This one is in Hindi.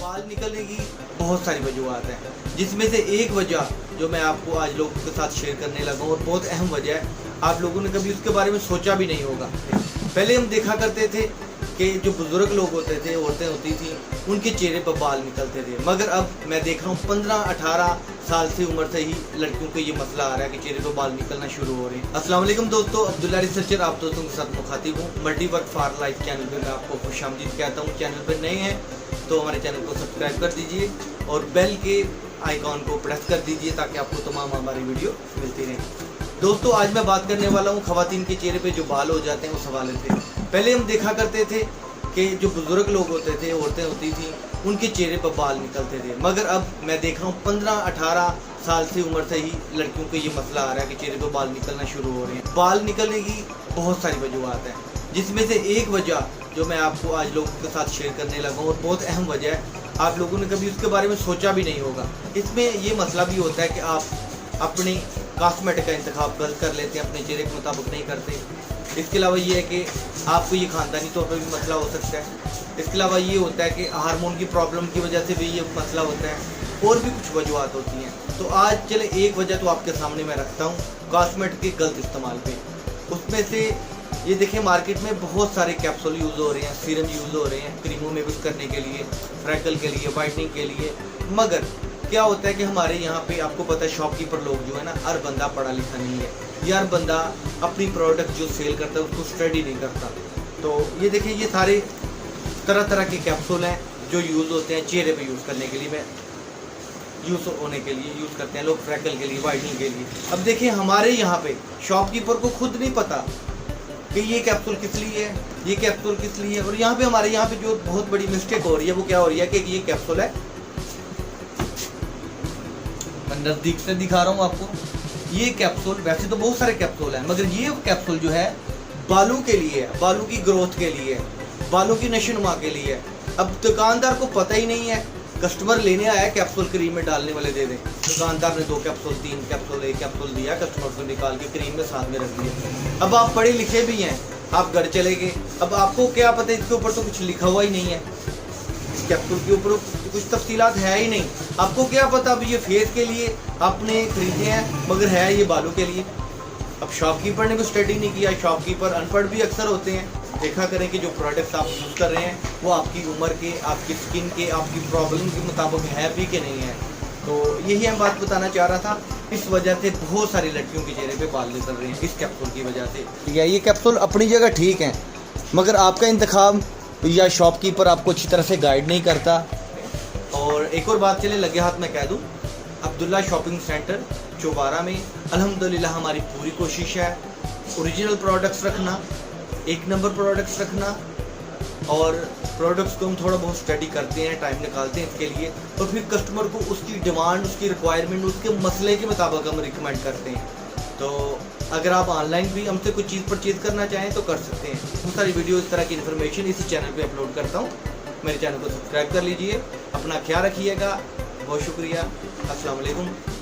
बाल निकलने की बहुत सारी वजूहत हैं, जिसमें से एक वजह जो मैं आपको आज लोगों के साथ शेयर करने लगा हूँ और बहुत अहम वजह है, आप लोगों ने कभी उसके बारे में सोचा भी नहीं होगा। पहले हम देखा करते थे कि जो बुज़ुर्ग लोग होते थे, औरतें होती थी, उनके चेहरे पर बाल निकलते थे, मगर अब मैं देख रहा हूँ 15-18 साल से उम्र से ही लड़कियों को ये मसला आ रहा है कि चेहरे पर बाल निकलना शुरू हो रहे हैं। अस्सलाम वालेकुम दोस्तों, अब्दुल्ला रिसर्चर आप दोस्तों के साथ मुखातिब हूँ। Multi work for life channel पर मैं आपको खुशामदीद कहता हूँ। चैनल पर नए हैं तो हमारे चैनल को सब्सक्राइब कर दीजिए और बेल के आइकॉन को प्रेस कर दीजिए ताकि आपको तमाम हमारी वीडियो मिलती रहे। दोस्तों, आज मैं बात करने वाला हूँ ख़वातीन के चेहरे पे जो बाल हो जाते हैं उस हवाले से। पहले हम देखा करते थे कि जो बुज़ुर्ग लोग होते थे, औरतें होती थी, उनके चेहरे पर बाल निकलते थे, मगर अब मैं देख रहा हूँ 15-18 साल से उम्र से ही लड़कियों को ये मसला आ रहा है कि चेहरे पर बाल निकलना शुरू हो रहे हैं। बाल निकलने की बहुत सारी वजूहत हैं, जिसमें से एक वजह जो मैं आपको आज लोगों के साथ शेयर करने लगा हूँ और बहुत अहम वजह है, आप लोगों ने कभी उसके बारे में सोचा भी नहीं होगा। इसमें ये मसला भी होता है कि आप अपने कॉस्मेटिक का इंतखाब गलत कर लेते हैं, अपने चेहरे के मुताबिक नहीं करते। इसके अलावा ये है कि आपको ये ख़ानदानी तौर पर भी मसला हो सकता है। इसके अलावा ये होता है कि हार्मोन की प्रॉब्लम की वजह से भी ये मसला होता है और भी कुछ वजूहत होती हैं। तो आज चले एक वजह तो आपके सामने मैं रखता हूँ कॉस्मेटिक के गलत इस्तेमाल पे। उसमें से ये देखें, मार्केट में बहुत सारे कैप्सूल यूज़ हो रहे हैं, सीरम यूज़ हो रहे हैं क्रीमों में यूज़ करने के लिए, फ्रैकल के लिए, वाइटनिंग के लिए। मगर क्या होता है कि हमारे यहाँ पे आपको पता है शॉपकीपर लोग जो है ना, हर बंदा पढ़ा लिखा नहीं है, या हर बंदा अपनी प्रोडक्ट जो सेल करता है उसको स्टडी नहीं करता। तो ये देखिए, ये सारे तरह तरह के कैप्सूल हैं जो यूज़ होते हैं चेहरे पे यूज़ करने के लिए, मैं यूज़ होने के लिए यूज़ करते हैं लोग, फ्रैकल के लिए, वाइटनिंग के लिए। अब देखिए, हमारे यहाँ पे शॉपकीपर को खुद नहीं पता कि ये कैप्सूल किस लिए है, ये कैप्सूल किस लिए है। और यहाँ पे हमारे यहाँ पे जो बहुत बड़ी मिस्टेक हो रही है वो क्या हो रही है कि ये कैप्सूल है, मैं नज़दीक से दिखा रहा हूँ आपको। ये कैप्सूल, वैसे तो बहुत सारे कैप्सूल हैं, मगर ये कैप्सूल जो है बालों के लिए है, बालों की ग्रोथ के लिए, बालों की नशोनुमा के लिए। अब दुकानदार को पता ही नहीं है, कस्टमर लेने आया कैप्सूल क्रीम में डालने वाले दे दें, दुकानदार ने 2 कैप्सूल, 3 कैप्सूल, 1 कैप्सूल दिया, कस्टमर को निकाल के क्रीम में साथ में रख दिया। अब आप पढ़े लिखे भी हैं, आप घर चले गए, अब आपको क्या पता, इसके ऊपर तो कुछ लिखा हुआ ही नहीं है, इस कैप्सूल के ऊपर कुछ तफसीलात है ही नहीं। आपको क्या पता अब ये फेस के लिए आपने खरीदे हैं, मगर है ये बालों के लिए। अब शॉपकीपर ने भी स्टडी नहीं किया, शॉपकीपर अनपढ़ भी अक्सर होते हैं। देखा करें कि जो प्रोडक्ट्स आप यूज़ कर रहे हैं वो आपकी उम्र के, आपकी स्किन के, आपकी प्रॉब्लम के मुताबिक है भी कि नहीं है। तो यही हम बात बताना चाह रहा था। इस वजह से बहुत सारी लड़कियों के चेहरे पे बाल निकल रहे हैं इस कैप्सूल की वजह से। ठीक है, ये कैप्सूल अपनी जगह ठीक है, मगर आपका इंतखाब या शॉपकीपर आपको अच्छी तरह से गाइड नहीं करता। और एक और बात चले लगे हाथ में कह दूँ, अब्दुल्ला शॉपिंग सेंटर चौबारा में अल्हम्दुलिल्लाह हमारी पूरी कोशिश है ओरिजिनल प्रोडक्ट्स रखना, 1 नंबर प्रोडक्ट्स रखना। और प्रोडक्ट्स को हम थोड़ा बहुत स्टडी करते हैं, टाइम निकालते हैं इसके लिए, और फिर कस्टमर को उसकी डिमांड, उसकी रिक्वायरमेंट, उसके मसले के मुताबिक हम रिकमेंड करते हैं। तो अगर आप ऑनलाइन भी हमसे कुछ चीज़ परचेज़ करना चाहें तो कर सकते हैं। बहुत सारी वीडियो इस तरह की इन्फॉर्मेशन इसी चैनल पे अपलोड करता हूँ। मेरे चैनल को सब्सक्राइब कर लीजिए, अपना ख्याल रखिएगा। बहुत शुक्रिया। अस्सलाम वालेकुम।